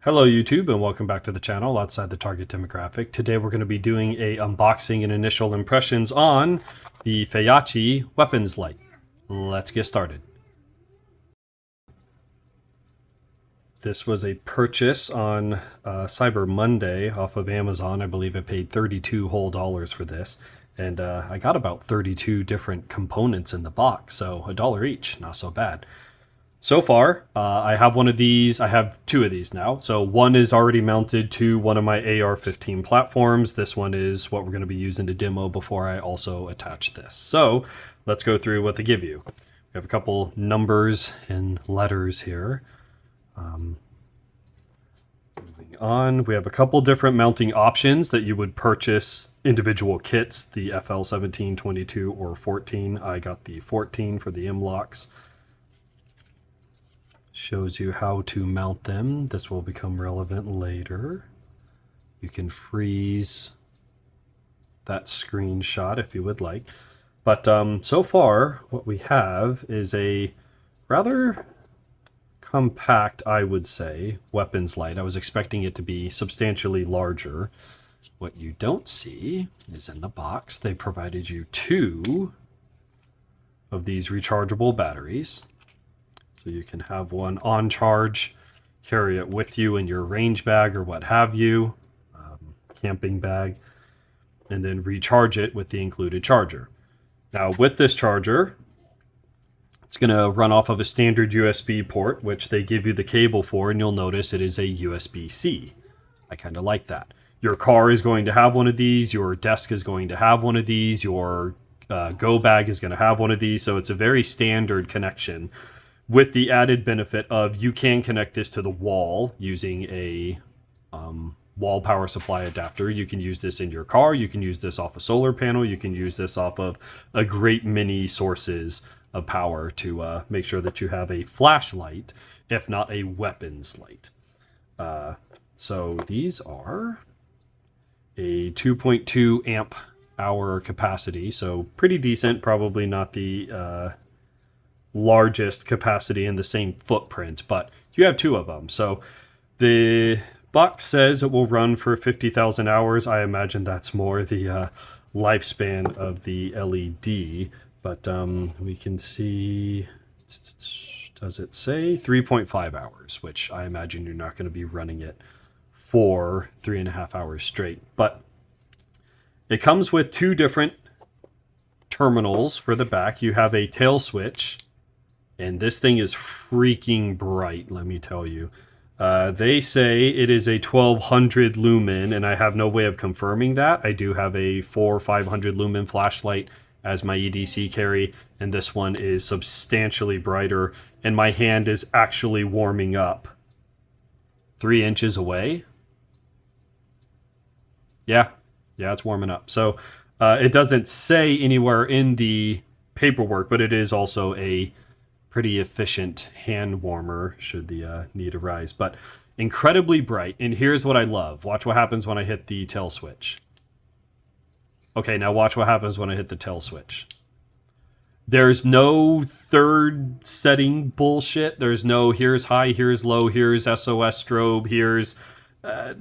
Hello YouTube and welcome back to the channel outside the target demographic. Today we're going to be doing a unboxing and initial impressions on the Feyachi weapons light. Let's get started. This was a purchase on Cyber Monday off of Amazon. I believe I paid $32 whole for this. And I got about 32 different components in the box, so $1 each, not so bad. So far, I have one of these. I have two of these now. So one is already mounted to one of my AR-15 platforms. This one is what we're going to be using to demo before I also attach this. So let's go through what they give you. We have a couple numbers and letters here. Moving on, we have a couple different mounting options that you would purchase individual kits, the FL17, 22, or 14. I got the 14 for the M-locks. Shows you how to mount them. This will become relevant later. You can freeze that screenshot if you would like. But so far, what we have is a rather compact, I would say, weapons light. I was expecting it to be substantially larger. What you don't see is in the box, they provided you two of these rechargeable batteries. So you can have one on charge, carry it with you in your range bag or what have you, camping bag, and then recharge it with the included charger. Now with this charger, it's going to run off of a standard USB port, which they give you the cable for, and you'll notice it is a USB-C. I kind of like that. Your car is going to have one of these, your desk is going to have one of these, your go bag is going to have one of these, so it's a very standard connection, with the added benefit of you can connect this to the wall using a wall power supply adapter. You can use this in your car, you can use this off a solar panel, you can use this off of a great many sources of power to make sure that you have a flashlight, if not a weapons light. So these are a 2.2 amp hour capacity, so pretty decent, probably not the largest capacity in the same footprint, but you have two of them. So the box says it will run for 50,000 hours. I imagine that's more the lifespan of the LED, but we can see, does it say 3.5 hours, which I imagine you're not going to be running it for 3.5 hours straight. But it comes with two different terminals for the back. You have a tail switch, and this thing is freaking bright, let me tell you. They say it is a 1200 lumen, and I have no way of confirming that. I do have a 400 or 500 lumen flashlight as my EDC carry, and this one is substantially brighter, and my hand is actually warming up 3 inches away. Yeah, it's warming up. So it doesn't say anywhere in the paperwork, but it is also a pretty efficient hand warmer should the need arise, but incredibly bright. And here's what I love. Watch what happens when I hit the tail switch. Okay, now watch what happens when I hit the tail switch. There's no third setting bullshit. There's no here's high, here's low, here's SOS strobe, here's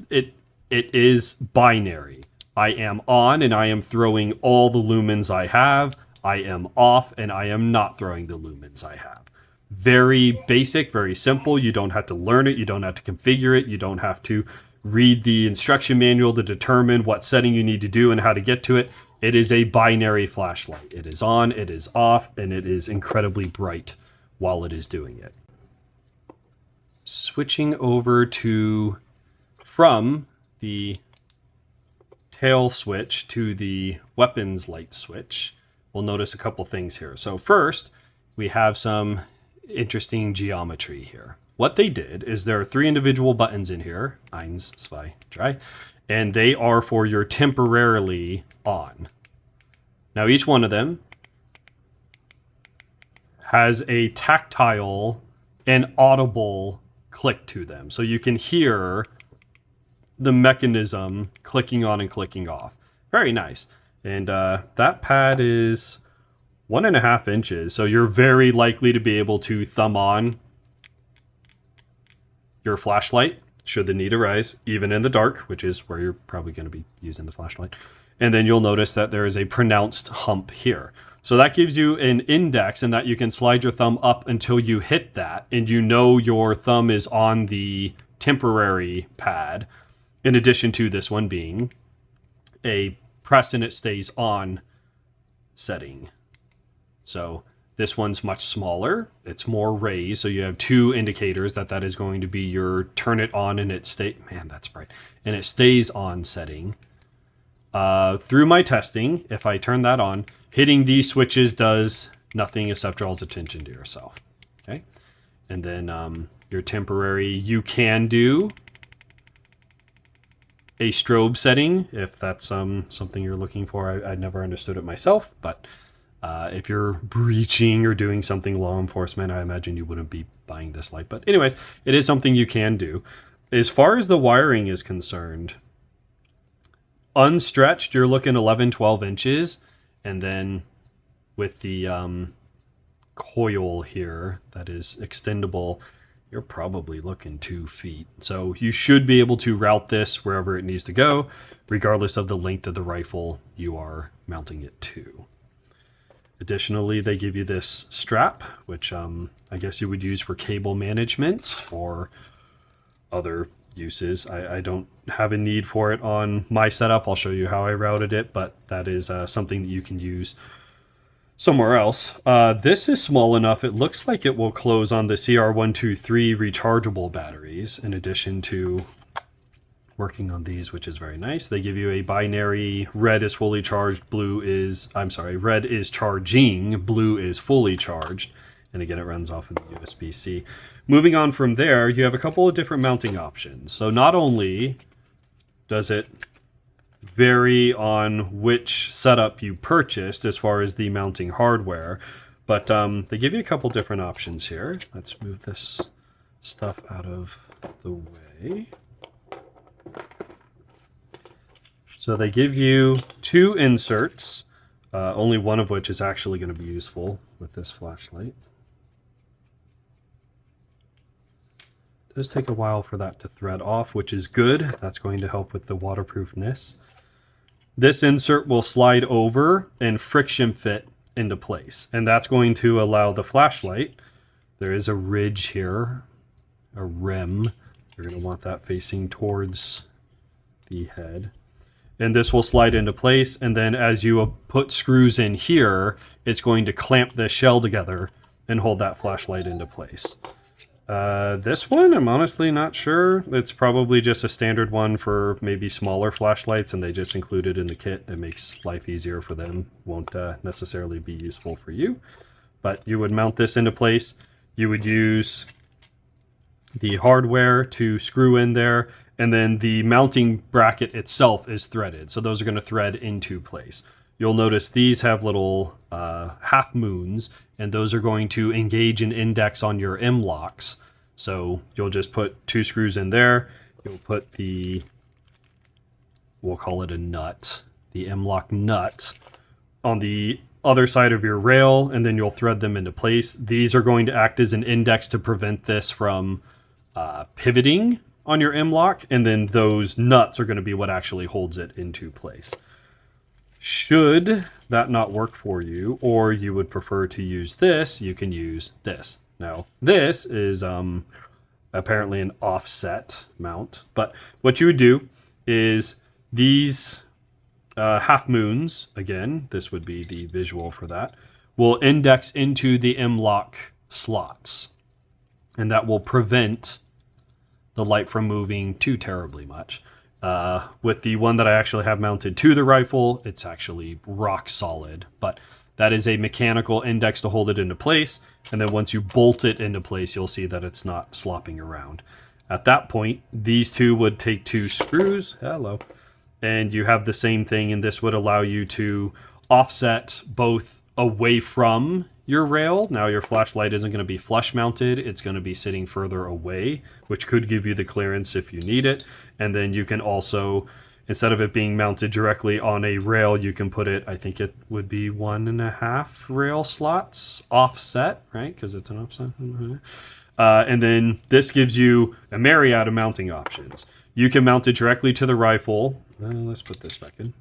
it is binary. I am on and I am throwing all the lumens I have. I am off and I am not throwing the lumens I have. Very basic, very simple. You don't have to learn it. You don't have to configure it. You don't have to read the instruction manual to determine what setting you need to do and how to get to it. It is a binary flashlight. It is on, it is off, and it is incredibly bright while it is doing it. Switching over to from the tail switch to the weapons light switch, we'll notice a couple things here. So first, we have some interesting geometry here. What they did is there are 3 individual buttons in here, 1, 2, 3, and they are for your temporarily on. Now each one of them has a tactile and audible click to them. So you can hear the mechanism clicking on and clicking off. Very nice. And that pad is 1.5 inches, so you're very likely to be able to thumb on your flashlight should the need arise, even in the dark, which is where you're probably going to be using the flashlight. And then you'll notice that there is a pronounced hump here. So that gives you an index, and that you can slide your thumb up until you hit that, and you know your thumb is on the temporary pad, in addition to this one being a press and it stays on setting. So this one's much smaller. It's more raised, so you have two indicators that is going to be your turn it on and it man, that's bright, and it stays on setting. Through my testing, if I turn that on, hitting these switches does nothing except draws attention to yourself. Okay, and then your temporary, you can do a strobe setting if that's something you're looking for. I never understood it myself, but if you're breaching or doing something law enforcement, I imagine you wouldn't be buying this light. But anyways, it is something you can do. As far as the wiring is concerned, unstretched, you're looking 11, 12 inches. And then with the coil here that is extendable, you're probably looking 2 feet. So you should be able to route this wherever it needs to go, regardless of the length of the rifle you are mounting it to. Additionally, they give you this strap, which I guess you would use for cable management or other uses. I don't have a need for it on my setup. I'll show you how I routed it, but that is something that you can use somewhere else. This is small enough. It looks like it will close on the CR123 rechargeable batteries, in addition to working on these, which is very nice. They give you a binary: red is fully charged, red is charging, blue is fully charged. And again, it runs off of the USB-C. Moving on from there, you have a couple of different mounting options. So not only does it vary on which setup you purchased as far as the mounting hardware, but they give you a couple different options here. Let's move this stuff out of the way. So they give you 2 inserts, only one of which is actually going to be useful with this flashlight. It does take a while for that to thread off, which is good. That's going to help with the waterproofness. This insert will slide over and friction fit into place, and that's going to allow the flashlight. There is a ridge here, a rim. You're going to want that facing towards the head. And this will slide into place, and then as you put screws in here, it's going to clamp the shell together and hold that flashlight into place. This one, I'm honestly not sure. It's probably just a standard one for maybe smaller flashlights, and they just include it in the kit. It makes life easier for them. Won't necessarily be useful for you. But you would mount this into place. You would use the hardware to screw in there, and then the mounting bracket itself is threaded. So those are going to thread into place. You'll notice these have little half moons, and those are going to engage an index on your M-locks. So you'll just put 2 screws in there. You'll put we'll call it a nut, the M-lock nut, on the other side of your rail, and then you'll thread them into place. These are going to act as an index to prevent this from pivoting on your M-lock, and then those nuts are going to be what actually holds it into place. Should that not work for you, or you would prefer to use this, you can use this. Now, this is apparently an offset mount, but what you would do is these half moons, again, this would be the visual for that, will index into the M-lock slots, and that will prevent the light from moving too terribly much. With the one that I actually have mounted to the rifle, it's actually rock solid, but that is a mechanical index to hold it into place, and then once you bolt it into place, you'll see that it's not slopping around. At that point, these two would take 2 screws, and you have the same thing, and this would allow you to offset both away from your rail. Now your flashlight isn't going to be flush mounted, it's going to be sitting further away, which could give you the clearance if you need it. And then you can also, instead of it being mounted directly on a rail, you can put it, I think it would be 1.5 rail slots offset, right? Because it's an offset. And then this gives you a myriad of mounting options. You can mount it directly to the rifle. Let's put this back in.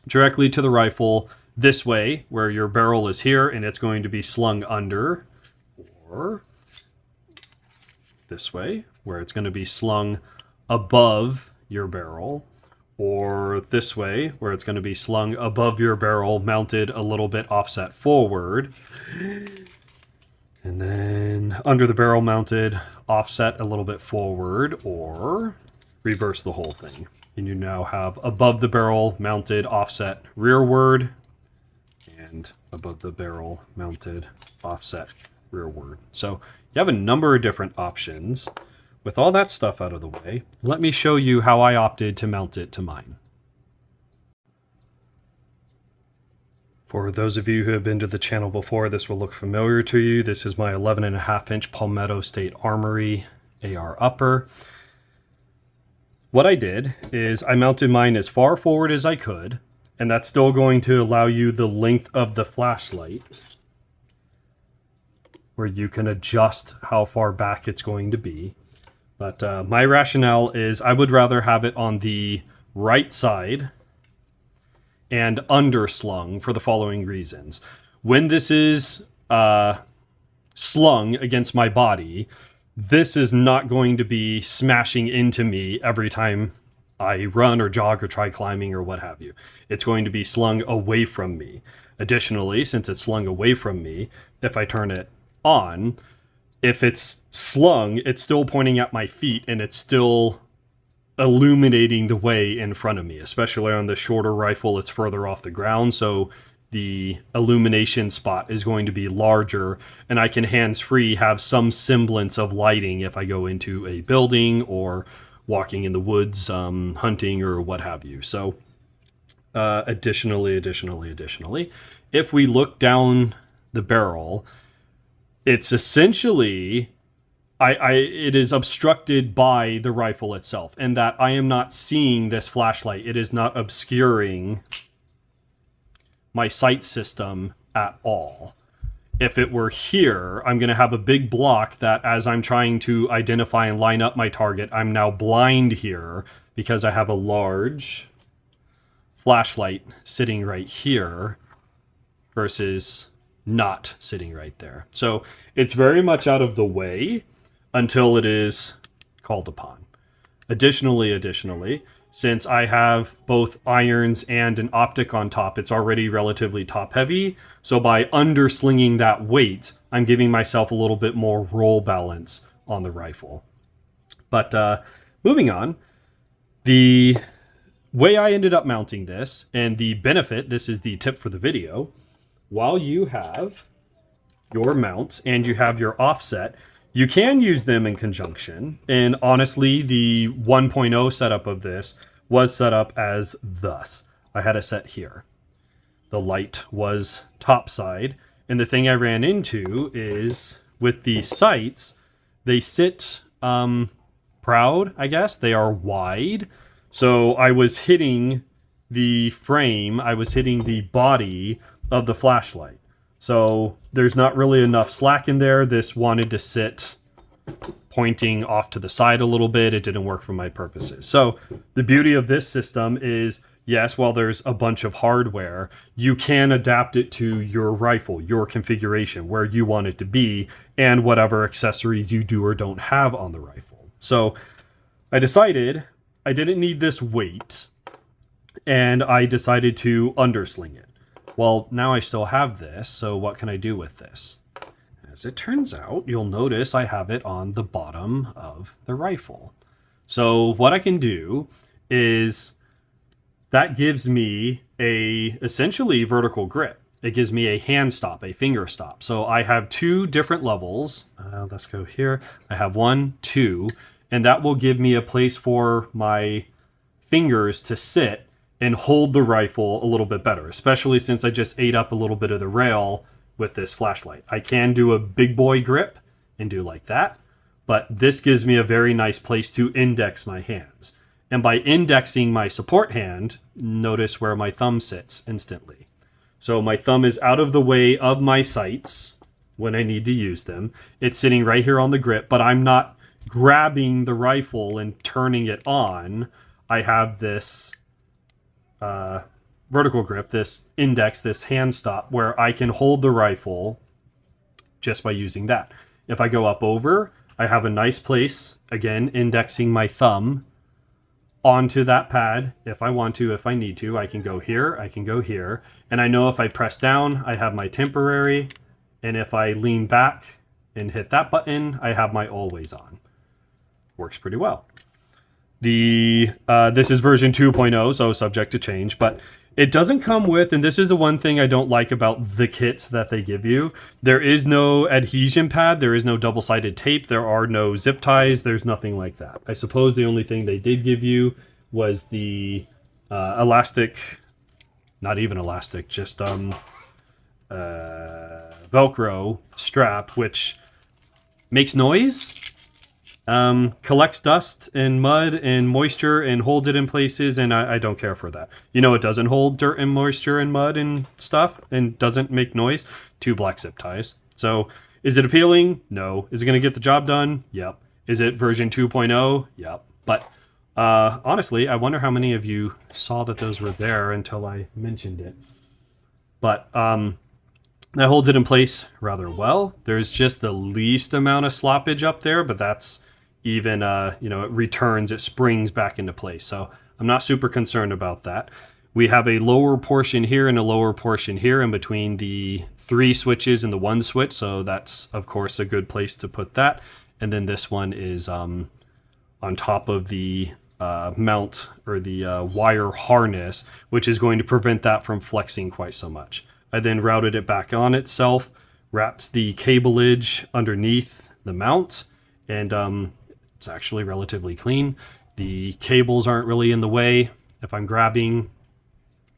Directly to the rifle this way, where your barrel is here and it's going to be slung under. Or this way, where it's going to be slung above your barrel. Or this way, where it's going to be slung above your barrel, mounted a little bit offset forward. And then under the barrel mounted, offset a little bit forward, or reverse the whole thing. And you now have above the barrel mounted, offset rearward, and above the barrel mounted, offset rearward. So you have a number of different options. With all that stuff out of the way, let me show you how I opted to mount it to mine. For those of you who have been to the channel before, this will look familiar to you. This is my 11.5-inch Palmetto State Armory AR upper. What I did is I mounted mine as far forward as I could, and that's still going to allow you the length of the flashlight, where you can adjust how far back it's going to be. But my rationale is I would rather have it on the right side and underslung for the following reasons. When this is slung against my body, this is not going to be smashing into me every time I run or jog or try climbing or what have you. It's going to be slung away from me. Additionally, since it's slung away from me, if I turn it on, if it's slung, it's still pointing at my feet and it's still illuminating the way in front of me. Especially on the shorter rifle, it's further off the ground, so the illumination spot is going to be larger, and I can hands-free have some semblance of lighting if I go into a building or walking in the woods, hunting or what have you. So additionally, if we look down the barrel, it's essentially it is obstructed by the rifle itself, and that I am not seeing this flashlight. It is not obscuring my sight system at all. If it were here, I'm going to have a big block that as I'm trying to identify and line up my target, I'm now blind here because I have a large flashlight sitting right here versus not sitting right there. So it's very much out of the way until it is called upon. Additionally, since I have both irons and an optic on top, it's already relatively top heavy. So by underslinging that weight, I'm giving myself a little bit more roll balance on the rifle. But moving on, the way I ended up mounting this and the benefit, this is the tip for the video, while you have your mount and you have your offset, you can use them in conjunction. And honestly, the 1.0 setup of this was set up as thus. I had a set here. The light was topside. And the thing I ran into is with the sights, they sit proud, I guess. They are wide. So I was hitting the frame, I was hitting the body of the flashlight. So there's not really enough slack in there. This wanted to sit pointing off to the side a little bit. It didn't work for my purposes. So the beauty of this system is, yes, while there's a bunch of hardware, you can adapt it to your rifle, your configuration, where you want it to be, and whatever accessories you do or don't have on the rifle. So I decided I didn't need this weight, and I decided to undersling it. Well, now I still have this, so what can I do with this? As it turns out, you'll notice I have it on the bottom of the rifle. So what I can do is that gives me a essentially vertical grip. It gives me a hand stop, a finger stop. So I have two different levels. Let's go here. I have 1, 2, and that will give me a place for my fingers to sit and hold the rifle a little bit better, especially since I just ate up a little bit of the rail with this flashlight. I can do a big boy grip and do like that, but this gives me a very nice place to index my hands. And by indexing my support hand, notice where my thumb sits instantly. So my thumb is out of the way of my sights when I need to use them. It's sitting right here on the grip, but I'm not grabbing the rifle and turning it on. I have this vertical grip, this index, this hand stop, where I can hold the rifle just by using that. If I go up over, I have a nice place, again, indexing my thumb onto that pad. If I want to, if I need to, I can go here, I can go here. And I know if I press down, I have my temporary. And if I lean back and hit that button, I have my always on. Works pretty well. This is version 2.0, so subject to change, but it doesn't come with, and this is the one thing I don't like about the kits that they give you, there is no adhesion pad, there is no double-sided tape, there are no zip ties, there's nothing like that. I suppose the only thing they did give you was the elastic, not even elastic, just Velcro strap, which makes noise. Collects dust and mud and moisture and holds it in places, and I don't care for that. You know, it doesn't hold dirt and moisture and mud and stuff and doesn't make noise. 2 black zip ties. So is it appealing? No. Is it going to get the job done? Yep. Is it version 2.0? Yep. But honestly, I wonder how many of you saw that those were there until I mentioned it. But that holds it in place rather well. There's just the least amount of sloppage up there, but that's even, you know, it returns, it springs back into place. So I'm not super concerned about that. We have a lower portion here and a lower portion here in between the 3 switches and the 1 switch. So that's, of course, a good place to put that. And then this one is on top of the mount or the wire harness, which is going to prevent that from flexing quite so much. I then routed it back on itself, wrapped the cableage underneath the mount, and it's actually relatively clean. The cables aren't really in the way if I'm grabbing,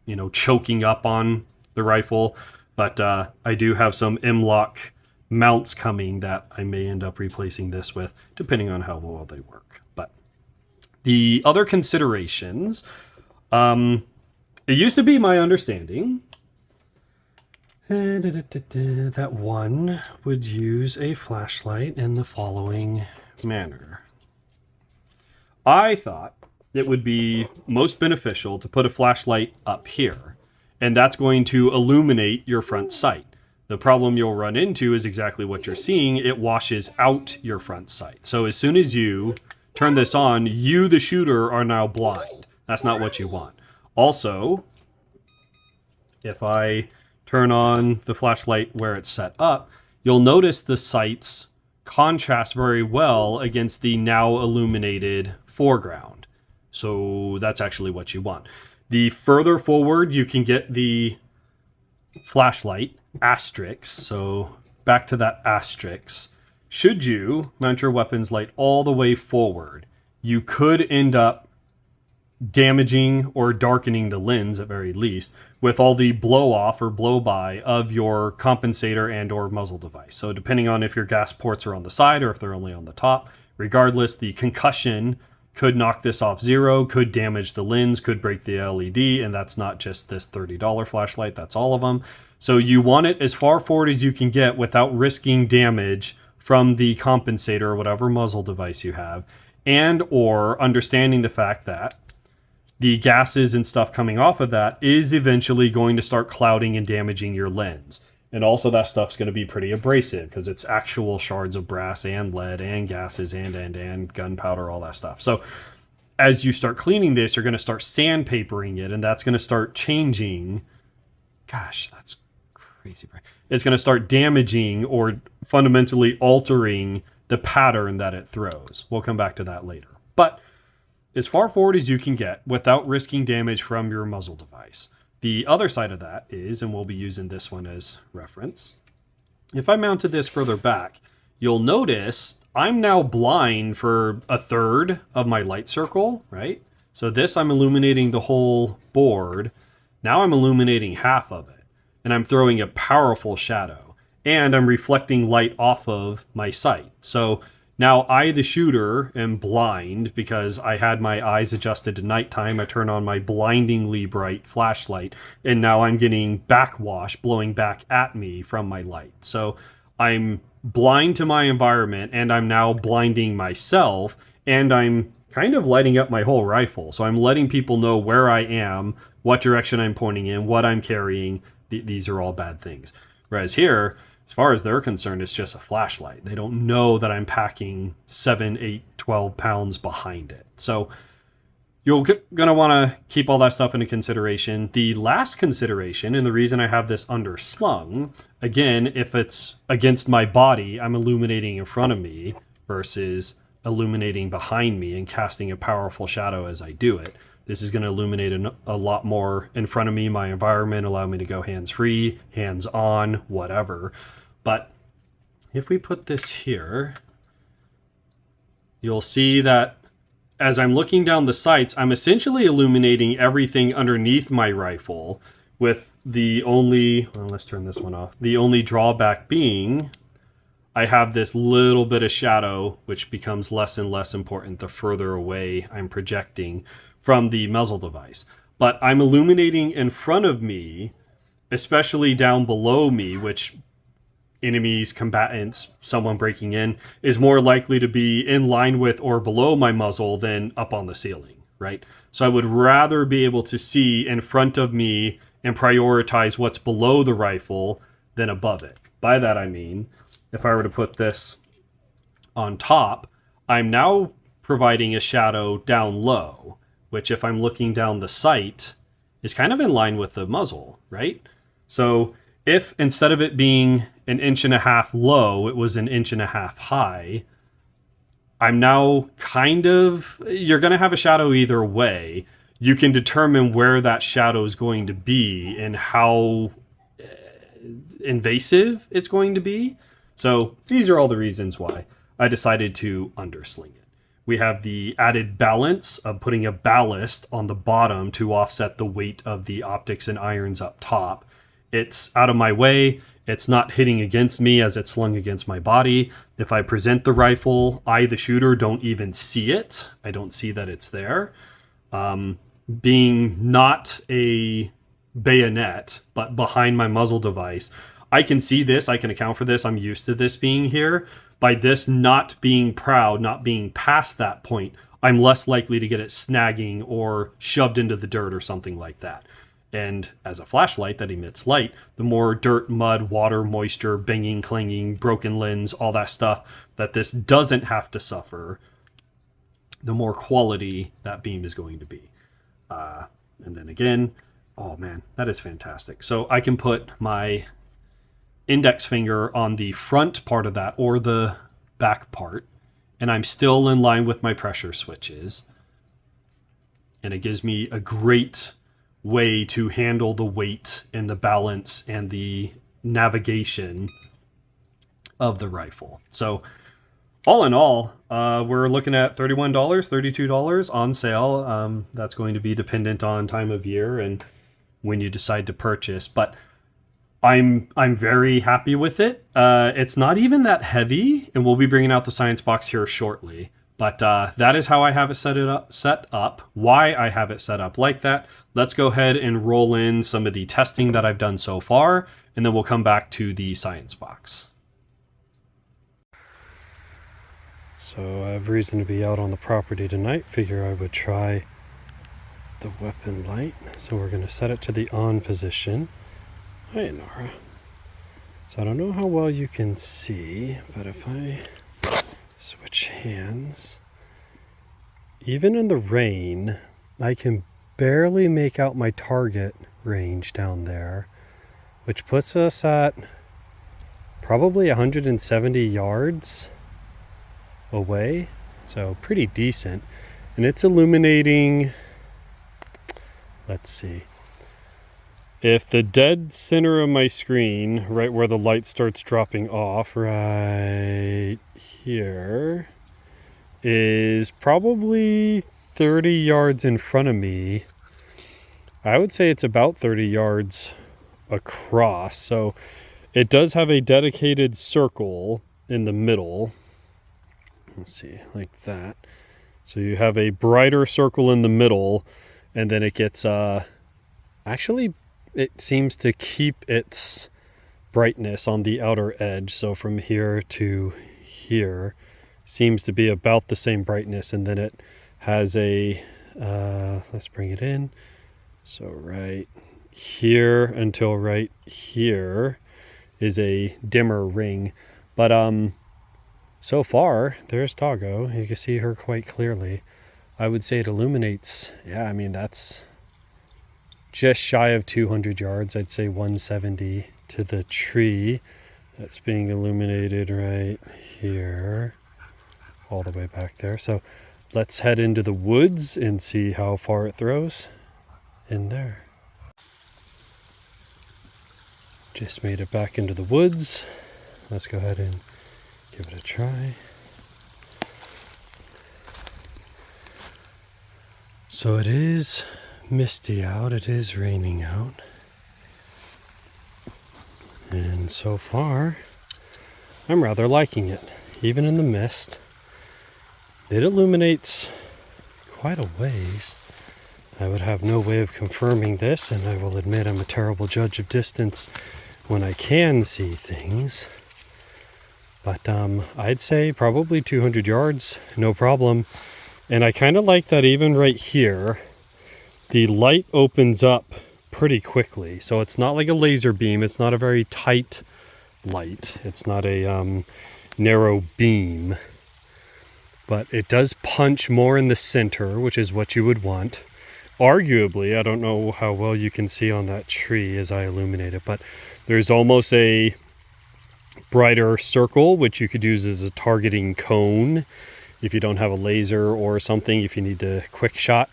you know, choking up on the rifle, but I do have some M-lock mounts coming that I may end up replacing this with, depending on how well they work. But the other considerations, it used to be my understanding that one would use a flashlight in the following manner. I thought it would be most beneficial to put a flashlight up here, and that's going to illuminate your front sight. The problem you'll run into is exactly what you're seeing. It washes out your front sight. So as soon as you turn this on, you, the shooter, are now blind. That's not what you want. Also, if I turn on the flashlight where it's set up, you'll notice the sights contrast very well against the now illuminated foreground. So that's actually what you want. The further forward you can get the flashlight, asterisk, so back to that asterisk, should you mount your weapons light all the way forward, you could end up damaging or darkening the lens at very least with all the blow off or blow by of your compensator and or muzzle device. So depending on if your gas ports are on the side or if they're only on the top, regardless, the concussion could knock this off zero, could damage the lens, could break the LED, and that's not just this $30 flashlight, that's all of them. So you want it as far forward as you can get without risking damage from the compensator or whatever muzzle device you have, and or understanding the fact that the gases and stuff coming off of that is eventually going to start clouding and damaging your lens. And also that stuff's going to be pretty abrasive because it's actual shards of brass and lead and gases and gunpowder, all that stuff. So as you start cleaning this, you're going to start sandpapering it, and that's going to start changing. Gosh, that's crazy. It's going to start damaging or fundamentally altering the pattern that it throws. We'll come back to that later. But as far forward as you can get without risking damage from your muzzle device. The other side of that is, and we'll be using this one as reference, if I mounted this further back, you'll notice I'm now blind for a third of my light circle, right? So this, I'm illuminating the whole board. Now I'm illuminating half of it, and I'm throwing a powerful shadow, and I'm reflecting light off of my sight. So now I, the shooter, am blind because I had my eyes adjusted to nighttime. I turn on my blindingly bright flashlight, and now I'm getting backwash blowing back at me from my light. So I'm blind to my environment, and I'm now blinding myself, and I'm kind of lighting up my whole rifle. So I'm letting people know where I am, what direction I'm pointing in, what I'm carrying. These are all bad things. Whereas here, as far as they're concerned, it's just a flashlight. They don't know that I'm packing 7, 8, 12 pounds behind it. So you're going to want to keep all that stuff into consideration. The last consideration, and the reason I have this underslung, again, if it's against my body, I'm illuminating in front of me versus illuminating behind me and casting a powerful shadow as I do it. This is going to illuminate a lot more in front of me, my environment, allow me to go hands-free, hands-on, whatever. But if we put this here, you'll see that as I'm looking down the sights, I'm essentially illuminating everything underneath my rifle, with the only, well, let's turn this one off. The only drawback being I have this little bit of shadow, which becomes less and less important the further away I'm projecting from the muzzle device. But I'm illuminating in front of me, especially down below me, which enemies, combatants, someone breaking in is more likely to be in line with or below my muzzle than up on the ceiling, right? So I would rather be able to see in front of me and prioritize what's below the rifle than above it. By that I mean, if I were to put this on top, I'm now providing a shadow down low, which if I'm looking down the sight is kind of in line with the muzzle, right? So if instead of it being 1.5 inches low, it was 1.5 inches high, I'm now kind of, you're going to have a shadow either way. You can determine where that shadow is going to be and how invasive it's going to be. So these are all the reasons why I decided to undersling it. We have the added balance of putting a ballast on the bottom to offset the weight of the optics and irons up top. It's out of my way. It's not hitting against me as it's slung against my body. If I present the rifle, I, the shooter, don't even see it. I don't see that it's there. Being not a bayonet, but behind my muzzle device, I can see this. I can account for this. I'm used to this being here. By this not being proud, not being past that point, I'm less likely to get it snagging or shoved into the dirt or something like that. And as a flashlight that emits light, the more dirt, mud, water, moisture, banging, clanging, broken lens, all that stuff that this doesn't have to suffer, the more quality that beam is going to be. And then again, oh man, that is fantastic. So I can put my index finger on the front part of that or the back part, and I'm still in line with my pressure switches. And it gives me a great way to handle the weight and the balance and the navigation of the rifle. So all in all, we're looking at $31, $32 on sale. That's going to be dependent on time of year and when you decide to purchase, but I'm very happy with it. It's not even that heavy, and we'll be bringing out the science box here shortly. But that is how I have it set up, why I have it set up like that. Let's go ahead and roll in some of the testing that I've done so far, and then we'll come back to the science box. So I have reason to be out on the property tonight. Figure I would try the weapon light. So we're going to set it to the on position. Hi, Nora. So I don't know how well you can see, but if I switch hands, even in the rain, I can barely make out my target range down there, which puts us at probably 170 yards away. So pretty decent. And it's illuminating, let's see. If the dead center of my screen, right where the light starts dropping off, right here, is probably 30 yards in front of me. I would say it's about 30 yards across. So it does have a dedicated circle in the middle. Let's see, like that. So you have a brighter circle in the middle, and then it gets, actually, it seems to keep its brightness on the outer edge. So from here to here seems to be about the same brightness, and then it has a let's bring it in. So right here until right here is a dimmer ring. But so far there's Togo. You can see her quite clearly. I would say it illuminates, yeah, I mean, that's just shy of 200 yards. I'd say 170 to the tree that's being illuminated right here, all the way back there. So let's head into the woods and see how far it throws in there. Just made it back into the woods. Let's go ahead and give it a try. So it is misty out, it is raining out. And so far, I'm rather liking it. Even in the mist, it illuminates quite a ways. I would have no way of confirming this, and I will admit I'm a terrible judge of distance when I can see things. But I'd say probably 200 yards, no problem. And I kind of like that even right here, the light opens up pretty quickly. So it's not like a laser beam. It's not a very tight light. It's not a narrow beam. But it does punch more in the center, which is what you would want. Arguably, I don't know how well you can see on that tree as I illuminate it, but there's almost a brighter circle, which you could use as a targeting cone. If you don't have a laser or something, if you need a quick shot,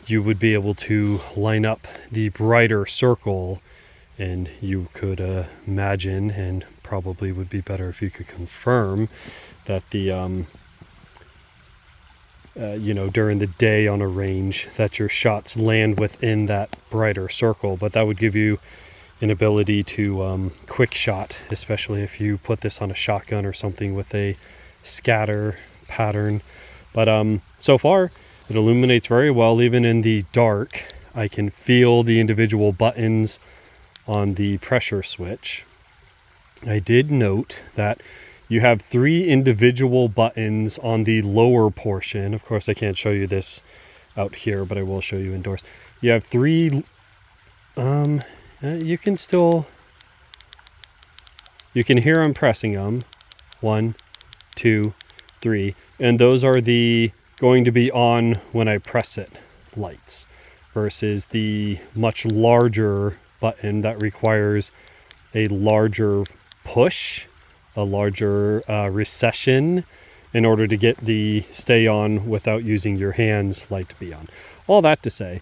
you would be able to line up the brighter circle, and you could imagine, and probably would be better if you could confirm, that the you know, during the day on a range, that your shots land within that brighter circle. But that would give you an ability to quick shot, especially if you put this on a shotgun or something with a scatter pattern. But so far it illuminates very well. Even in the dark, I can feel the individual buttons on the pressure switch. I did note that you have 3 individual buttons on the lower portion. Of course, I can't show you this out here, but I will show you indoors. You have 3 you can still, you can hear I'm pressing them. 1, 2, 3, and those are the going to be on when I press it lights, versus the much larger button that requires a larger push, a larger recession, in order to get the stay on without using your hands light to be on. All that to say,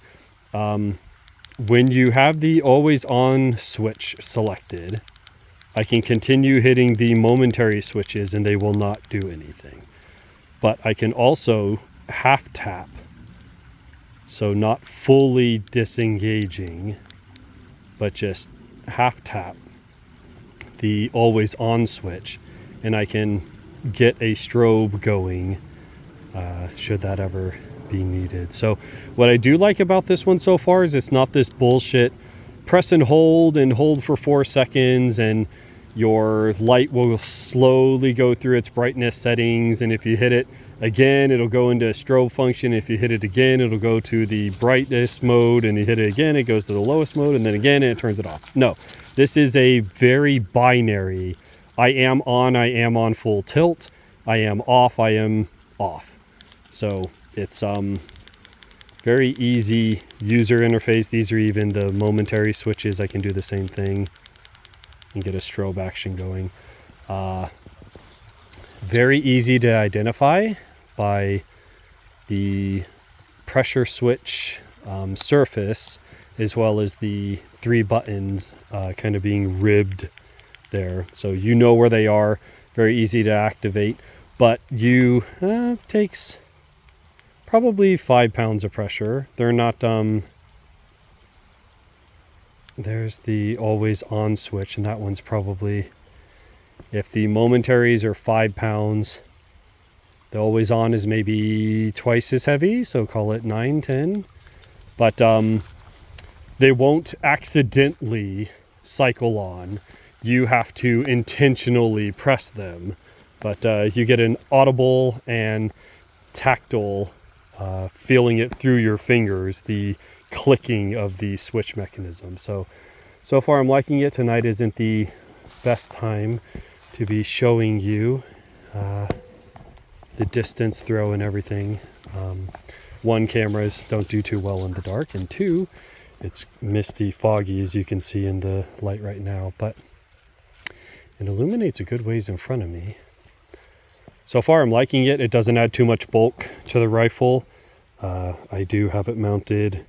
when you have the always on switch selected, I can continue hitting the momentary switches and they will not do anything. But I can also half tap, so not fully disengaging, but just half tap the always on switch, and I can get a strobe going should that ever be needed. So what I do like about this one so far is it's not this bullshit press and hold for 4 seconds and your light will slowly go through its brightness settings, and if you hit it again it'll go into a strobe function. If you hit it again it'll go to the brightest mode, and you hit it again it goes to the lowest mode, and then again and it turns it off. No, this is a very binary. I am on full tilt, I am off, I am off. So it's very easy user interface. These are even the momentary switches. I can do the same thing and get a strobe action going. Very easy to identify by the pressure switch surface, as well as the 3 buttons kind of being ribbed there. So you know where they are, very easy to activate. But you takes probably 5 pounds of pressure. They're not there's the always on switch, and that one's probably, if the momentaries are 5 pounds, the always on is maybe twice as heavy, so call it 9, 10. But they won't accidentally cycle on. You have to intentionally press them, but you get an audible and tactile feeling it through your fingers, the clicking of the switch mechanism. So far I'm liking it. Tonight isn't the best time to be showing you the distance throw and everything. One, cameras don't do too well in the dark, and two, it's misty, foggy, as you can see in the light right now, but it illuminates a good ways in front of me. So far I'm liking it. It doesn't add too much bulk to the rifle. I do have it mounted,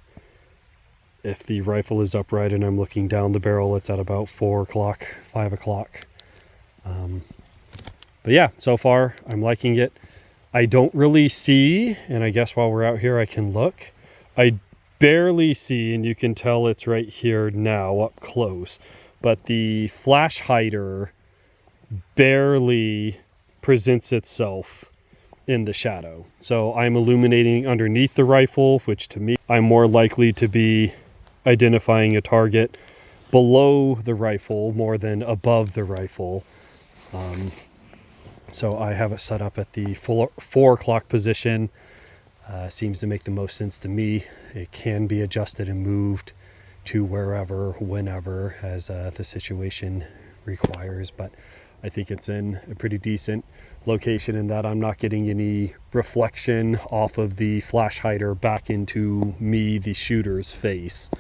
if the rifle is upright and I'm looking down the barrel, it's at about 4 o'clock, 5 o'clock. But yeah, so far I'm liking it. I don't really see, and I guess while we're out here I can look. I barely see, and you can tell it's right here now up close, but the flash hider barely presents itself in the shadow. So I'm illuminating underneath the rifle, which to me, I'm more likely to be identifying a target below the rifle more than above the rifle. So I have it set up at the 4 o'clock position. Seems to make the most sense to me. It can be adjusted and moved to wherever, whenever, as the situation requires, but I think it's in a pretty decent location in that I'm not getting any reflection off of the flash hider back into me, the shooter's face,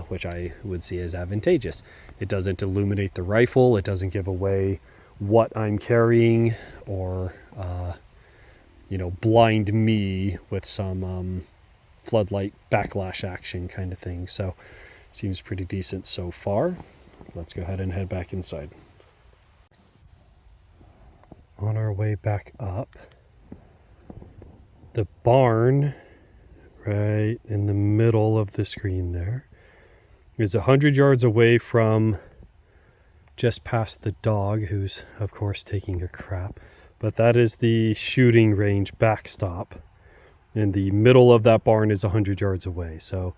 which I would see as advantageous. It doesn't illuminate the rifle, it doesn't give away what I'm carrying, or you know, blind me with some floodlight backlash action kind of thing. So seems pretty decent so far. Let's go ahead and head back inside. On our way back up, the barn right in the middle of the screen there is 100 yards away from just past the dog, who's of course taking a crap, but that is the shooting range backstop, and the middle of that barn is 100 yards away. So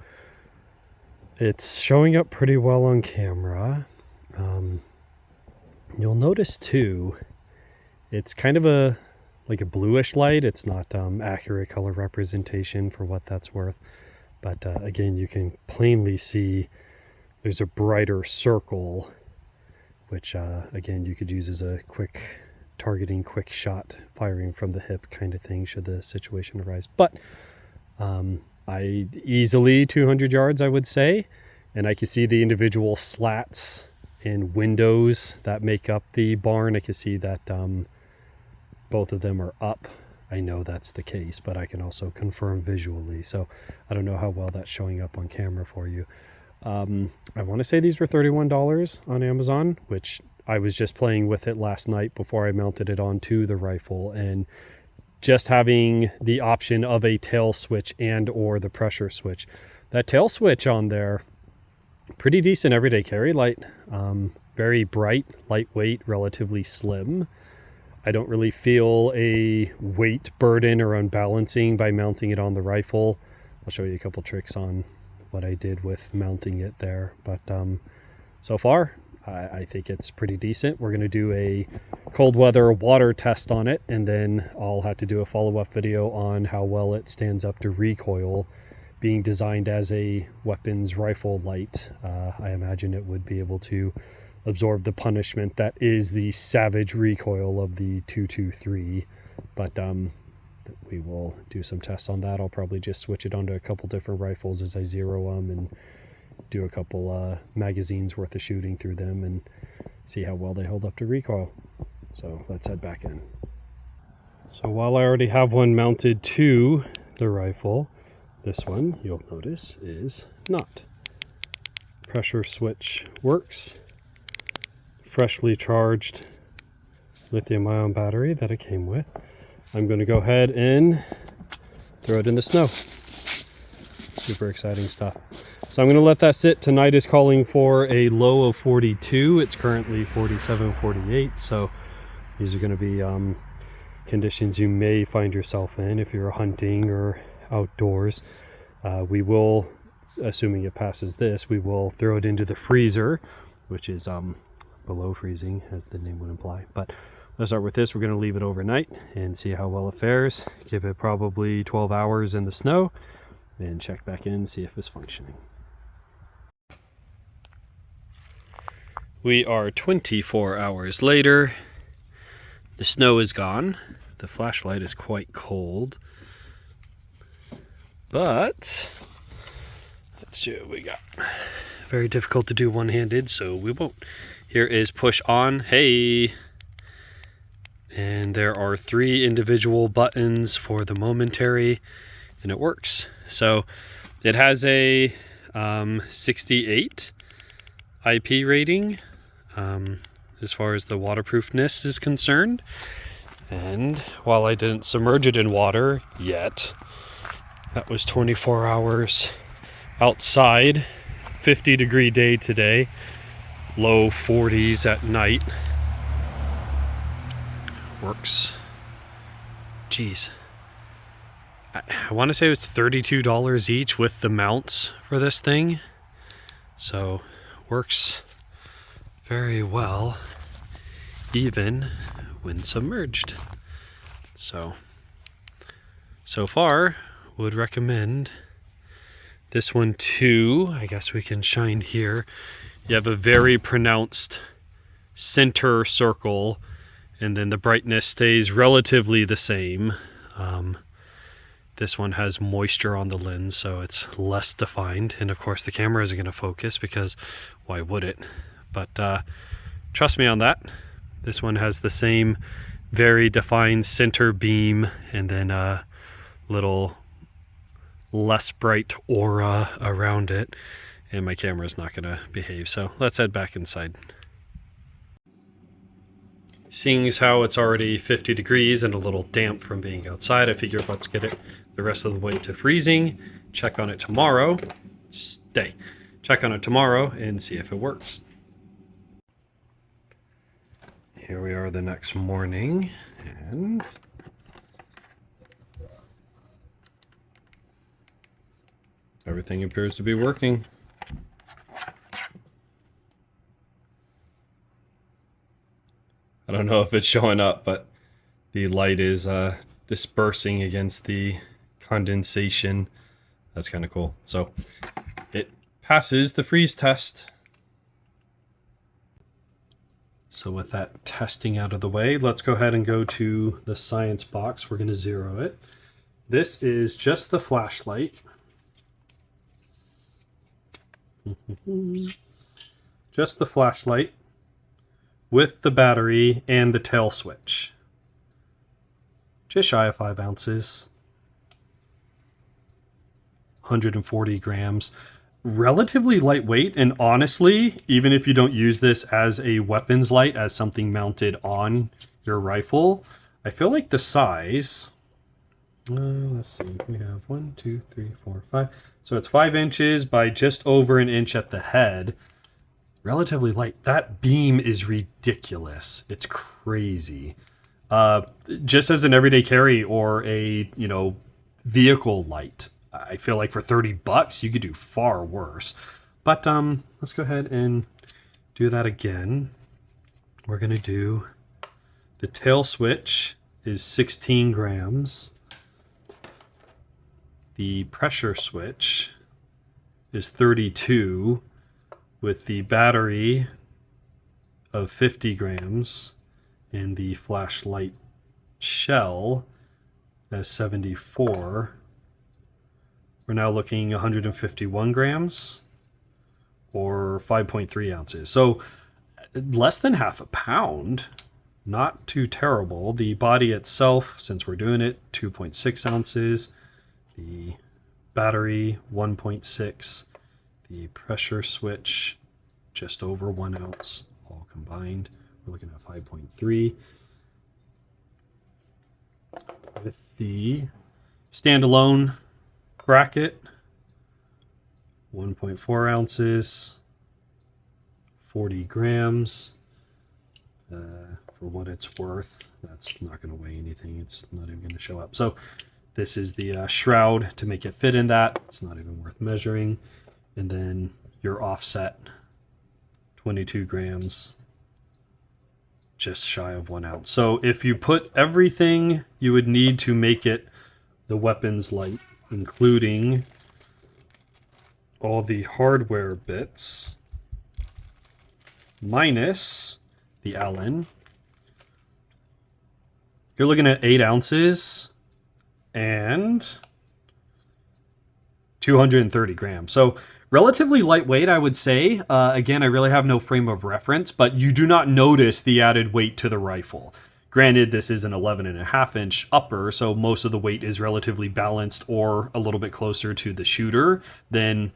it's showing up pretty well on camera. You'll notice too, it's kind of like a bluish light. It's not accurate color representation for what that's worth, but again, you can plainly see there's a brighter circle, which again you could use as a quick targeting, quick shot, firing from the hip kind of thing should the situation arise. But I easily 200 yards, I would say, and I can see the individual slats and windows that make up the barn. I can see that both of them are up. I know that's the case, but I can also confirm visually, so I don't know how well that's showing up on camera for you. I want to say these were $31 on Amazon, which I was just playing with it last night before I mounted it onto the rifle, and just having the option of a tail switch and or the pressure switch. That tail switch on there, pretty decent everyday carry light, very bright, lightweight, relatively slim. I don't really feel a weight burden or unbalancing by mounting it on the rifle. I'll show you a couple tricks on what I did with mounting it there, but so far I think it's pretty decent. We're going to do a cold weather water test on it, and then I'll have to do a follow-up video on how well it stands up to recoil. Being designed as a weapons rifle light, I imagine it would be able to absorb the punishment that is the savage recoil of the 223, but we will do some tests on that. I'll probably just switch it onto a couple different rifles as I zero them and do a couple magazines worth of shooting through them and see how well they hold up to recoil. So let's head back in. So while I already have one mounted to the rifle, this one, you'll notice, is not. Pressure switch works. Freshly charged lithium-ion battery that it came with. I'm going to go ahead and throw it in the snow. Super exciting stuff. So I'm going to let that sit. Tonight is calling for a low of 42. It's currently 47, 48. So these are going to be conditions you may find yourself in if you're hunting or outdoors. We will assuming it passes this, we will throw it into the freezer, which is below freezing, as the name would imply. But let's start with this. We're going to leave it overnight and see how well it fares. Give it probably 12 hours in the snow and check back in and see if it's functioning. We are 24 hours later. The snow is gone. The flashlight is quite cold. But let's see what we got. Very difficult to do one-handed, so we won't. Here is push on. Hey! And there are 3 individual buttons for the momentary, and it works. So it has a 68 IP rating as far as the waterproofness is concerned. And while I didn't submerge it in water yet, that was 24 hours outside, 50-degree day today, low 40s at night. Works. Jeez. I want to say it was $32 each with the mounts for this thing. So, works very well, even when submerged. So far, would recommend this one too. I guess we can shine here. You have a very pronounced center circle, and then the brightness stays relatively the same. This one has moisture on the lens, so it's less defined. And of course the camera isn't going to focus, because why would it? But trust me on that. This one has the same very defined center beam, and then a little less bright aura around it. And my camera is not going to behave. So let's head back inside. Seeing as how it's already 50 degrees and a little damp from being outside, I figured let's get it the rest of the way to freezing, check on it tomorrow, check on it tomorrow and see if it works. Here we are the next morning, and everything appears to be working. I don't know if it's showing up, but the light is dispersing against the condensation. That's kind of cool. So it passes the freeze test. So with that testing out of the way, let's go ahead and go to the science box. We're going to zero it. This is just the flashlight. Just the flashlight with the battery and the tail switch. Just shy of 5 ounces. 140 grams. Relatively lightweight, and honestly, even if you don't use this as a weapons light, as something mounted on your rifle, I feel like the size... let's see, we have 1, 2, 3, 4, 5. So it's 5 inches by just over an inch at the head. Relatively light. That beam is ridiculous. It's crazy. Just as an everyday carry or a, vehicle light, I feel like for $30 you could do far worse. But let's go ahead and do that again. We're going to do the tail switch is 16 grams. The pressure switch is 32 with the battery of 50 grams and the flashlight shell as 74. We're now looking 151 grams or 5.3 ounces. So less than half a pound. Not too terrible. The body itself, since we're doing it, 2.6 ounces. The battery, 1.6. The pressure switch, just over 1 ounce, all combined. We're looking at 5.3. With the standalone bracket, 1.4 ounces, 40 grams. For what it's worth, that's not going to weigh anything. It's not even going to show up. So This is the shroud to make it fit in that. It's not even worth measuring. And then your offset, 22 grams, just shy of 1 ounce. So if you put everything you would need to make it the weapons light, including all the hardware bits, minus the Allen, you're looking at 8 ounces and 230 grams. So relatively lightweight, I would say. Again, I really have no frame of reference, but you do not notice the added weight to the rifle. Granted, this is an 11.5-inch upper, so most of the weight is relatively balanced or a little bit closer to the shooter than,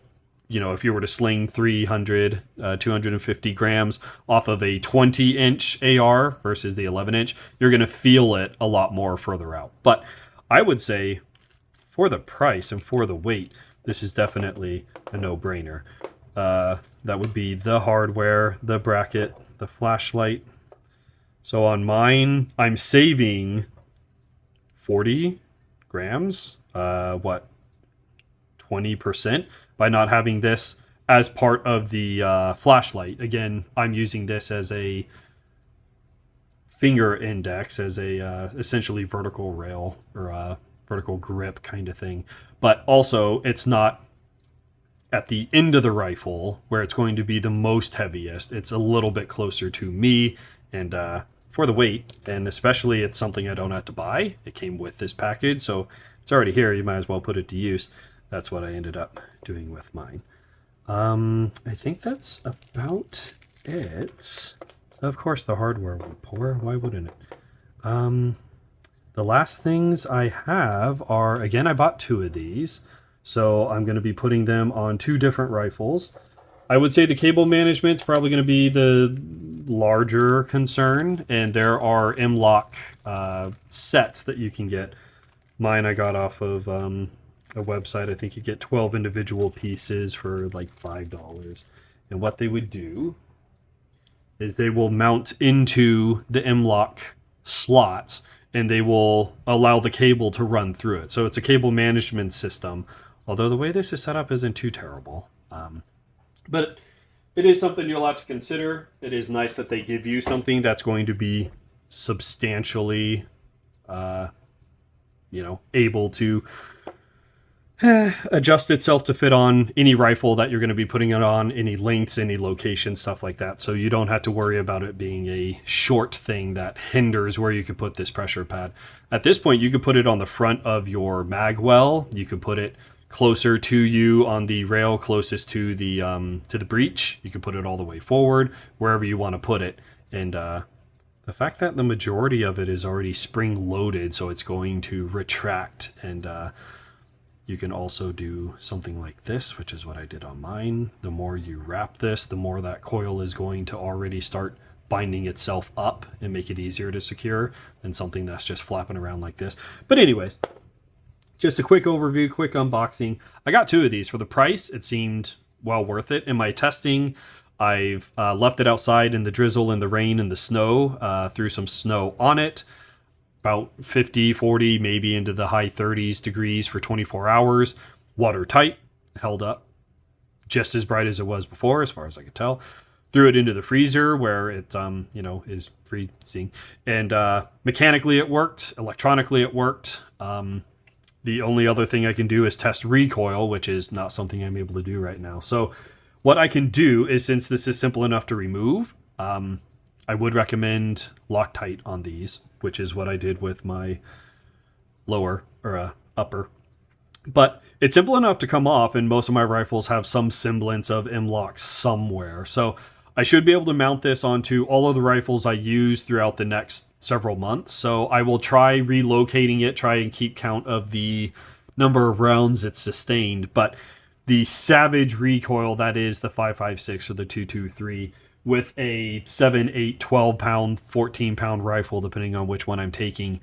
you know, if you were to sling 250 grams off of a 20-inch AR versus the 11-inch, you're going to feel it a lot more further out. But I would say for the price and for the weight, this is definitely a no-brainer. That would be the hardware, the bracket, the flashlight. So on mine, I'm saving 40 grams, 20% by not having this as part of the flashlight. Again, I'm using this as a finger index, as a essentially vertical rail or a vertical grip kind of thing. But also, it's not at the end of the rifle where it's going to be the most heaviest. It's a little bit closer to me, and for the weight, and especially it's something I don't have to buy. It came with this package, so it's already here. You might as well put it to use. That's what I ended up doing with mine. I think that's about it. Of course, the hardware will pour. Why wouldn't it? The last things I have are, again, I bought 2 of these, so I'm going to be putting them on 2 different rifles. I would say the cable management's probably going to be the larger concern, and there are M-LOK sets that you can get. Mine I got off of a website. I think you get 12 individual pieces for like $5. And what they would do is they will mount into the M-LOK slots, and they will allow the cable to run through it. So it's a cable management system, although the way this is set up isn't too terrible. But it is something you'll have to consider. It is nice that they give you something that's going to be substantially, able to adjust itself to fit on any rifle that you're going to be putting it on, any lengths, any locations, stuff like that. So you don't have to worry about it being a short thing that hinders where you could put this pressure pad. At this point, you could put it on the front of your mag well. You could put it closer to you on the rail closest to the breech. You can put it all the way forward, wherever you want to put it. And the fact that the majority of it is already spring loaded, so it's going to retract. And you can also do something like this, which is what I did on mine. The more you wrap this, the more that coil is going to already start binding itself up and make it easier to secure than something that's just flapping around like this. But anyways, just a quick overview, quick unboxing. I got 2 of these. For the price, it seemed well worth it. In my testing, I've left it outside in the drizzle and the rain and the snow, threw some snow on it, about 50, 40, maybe into the high 30s degrees for 24 hours. Watertight, held up just as bright as it was before, as far as I could tell. Threw it into the freezer where it, is freezing. And mechanically it worked. Electronically it worked. The only other thing I can do is test recoil, which is not something I'm able to do right now. So what I can do is, since this is simple enough to remove, I would recommend Loctite on these, which is what I did with my lower or upper. But it's simple enough to come off, and most of my rifles have some semblance of M-LOK somewhere. So I should be able to mount this onto all of the rifles I use throughout the next several months. So I will try relocating it, try and keep count of the number of rounds it's sustained. But the savage recoil, that is the 5.56 or the 223, with a 7, 8, 12 pound, 14 pound rifle, depending on which one I'm taking,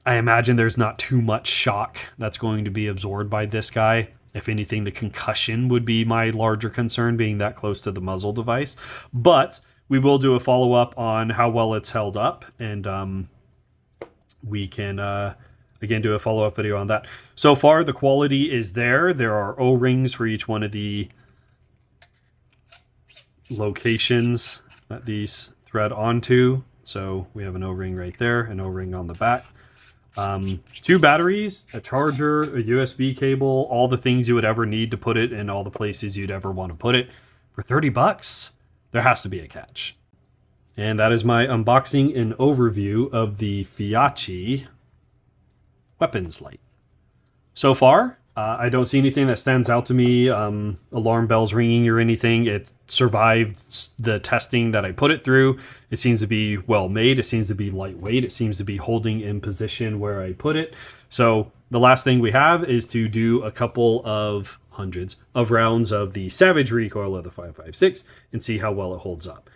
I imagine there's not too much shock that's going to be absorbed by this guy. If anything, the concussion would be my larger concern, being that close to the muzzle device. But we will do a follow-up on how well it's held up, and we can, again, do a follow-up video on that. So far, the quality is there. There are O-rings for each one of the locations that these thread onto. So we have an O-ring right there, an O-ring on the back. 2 batteries, a charger, a USB cable, all the things you would ever need to put it in all the places you'd ever want to put it. For 30 bucks, there has to be a catch. And that is my unboxing and overview of the Feyachi weapons light. So far, I don't see anything that stands out to me, alarm bells ringing or anything. It survived the testing that I put it through. It seems to be well made. It seems to be lightweight. It seems to be holding in position where I put it. So the last thing we have is to do a couple of hundreds of rounds of the Savage recoil of the 5.56 and see how well it holds up.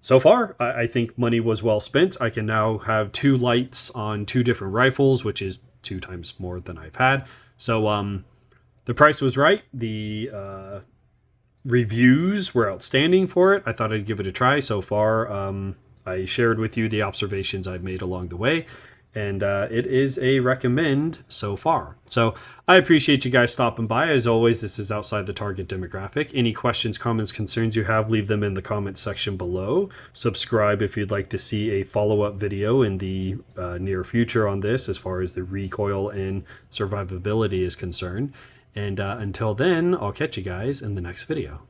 So far, I think money was well spent. I can now have 2 lights on 2 different rifles, which is 2 times more than I've had. So the price was right. The reviews were outstanding for it. I thought I'd give it a try. So far, I shared with you the observations I've made along the way, and it is a recommend so far. So I appreciate you guys stopping by. As always, this is outside the target demographic. Any questions, comments, concerns you have, leave them in the comments section below. Subscribe if you'd like to see a follow-up video in the near future on this, as far as the recoil and survivability is concerned. And until then, I'll catch you guys in the next video.